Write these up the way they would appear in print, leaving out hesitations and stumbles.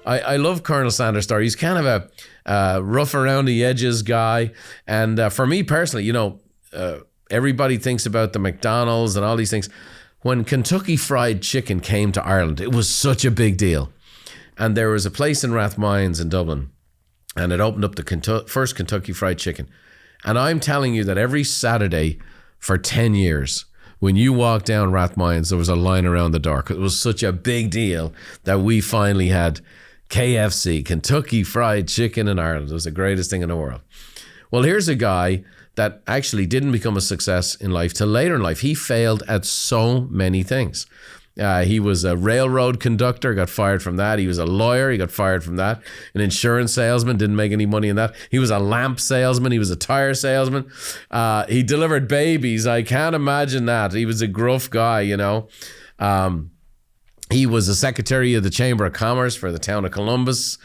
I love Colonel Sanders' story. He's kind of a rough around the edges guy. And for me personally, you know, everybody thinks about the McDonald's and all these things. When Kentucky Fried Chicken came to Ireland, it was such a big deal. And there was a place in Rathmines in Dublin, and it opened up the first Kentucky Fried Chicken. And I'm telling you that every Saturday for 10 years, when you walked down Rathmines, there was a line around the door. It was such a big deal that we finally had KFC, Kentucky Fried Chicken in Ireland. It was the greatest thing in the world. Well, here's a guy that actually didn't become a success in life till later in life. He failed at so many things. He was a railroad conductor, got fired from that. He was a lawyer, he got fired from that. An insurance salesman, didn't make any money in that. He was a lamp salesman, he was a tire salesman. He delivered babies, I can't imagine that. He was a gruff guy, you know. He was the secretary of the Chamber of Commerce for the town of Columbus.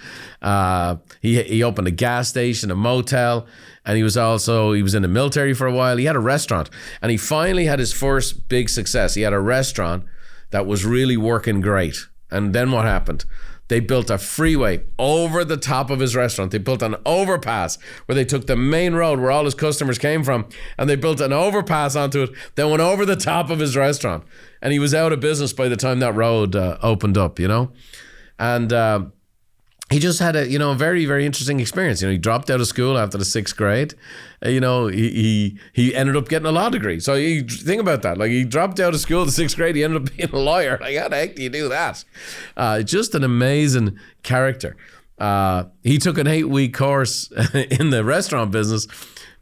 He opened a gas station, a motel, and he was in the military for a while. He had a restaurant, and he finally had his first big success. He had a restaurant that was really working great. And then what happened? They built a freeway over the top of his restaurant. They built an overpass where they took the main road where all his customers came from, and they built an overpass onto it that went over the top of his restaurant. And he was out of business by the time that road opened up, you know? And he just had a very, very interesting experience. You know, he dropped out of school after the 6th grade. He ended up getting a law degree. So you think about that. Like, he dropped out of school in the 6th grade. He ended up being a lawyer. Like, how the heck do you do that? Just an amazing character. He took an 8-week course in the restaurant business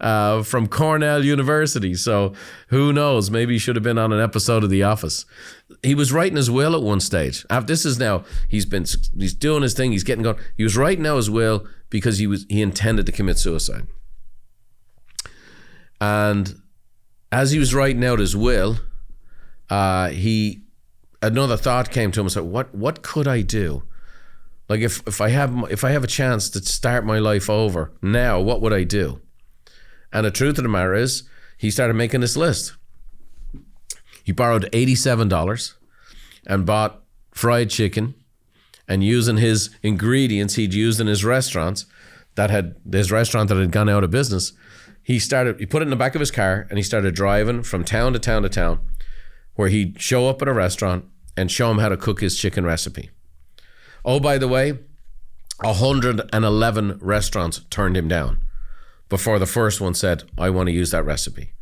from Cornell University. So who knows? Maybe he should have been on an episode of The Office. He was writing his will at one stage. This is now, he's doing his thing. He's getting going. He was writing out his will because he intended to commit suicide. And as he was writing out his will, another thought came to him and said, what could I do? Like, if I have a chance to start my life over now, what would I do? And the truth of the matter is, he started making this list. He borrowed $87 and bought fried chicken, and using his ingredients he'd used in his restaurant that had gone out of business, he put it in the back of his car, and he started driving from town to town to town, where he'd show up at a restaurant and show him how to cook his chicken recipe. Oh, by the way, 111 restaurants turned him down before the first one said, I want to use that recipe.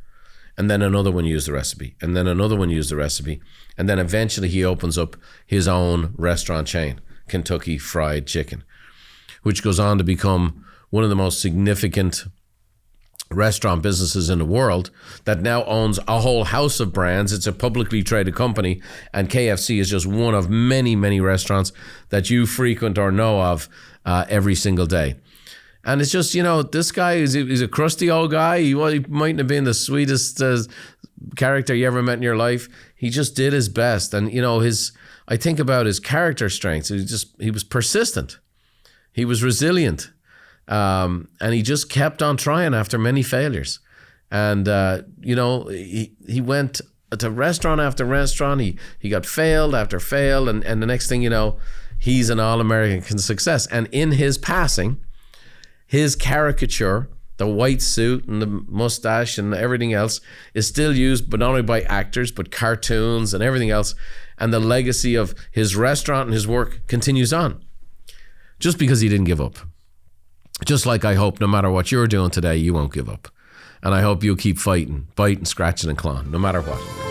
And then another one used the recipe. And then another one used the recipe. And then eventually he opens up his own restaurant chain, Kentucky Fried Chicken, which goes on to become one of the most significant restaurant businesses in the world, that now owns a whole house of brands. It's a publicly traded company, and KFC is just one of many, many restaurants that you frequent or know of every single day. And it's just, this guy he's a crusty old guy. He mightn't have been the sweetest character you ever met in your life. He just did his best. And, I think about his character strengths. He was persistent. He was resilient. And he just kept on trying after many failures. And, he went to restaurant after restaurant. He got failed after failed. And the next thing you know, he's an all-American success. And in his passing, his caricature, the white suit and the mustache and everything else, is still used, but not only by actors, but cartoons and everything else. And the legacy of his restaurant and his work continues on, just because he didn't give up. Just like I hope no matter what you're doing today, you won't give up. And I hope you'll keep fighting, biting, scratching and clawing, no matter what.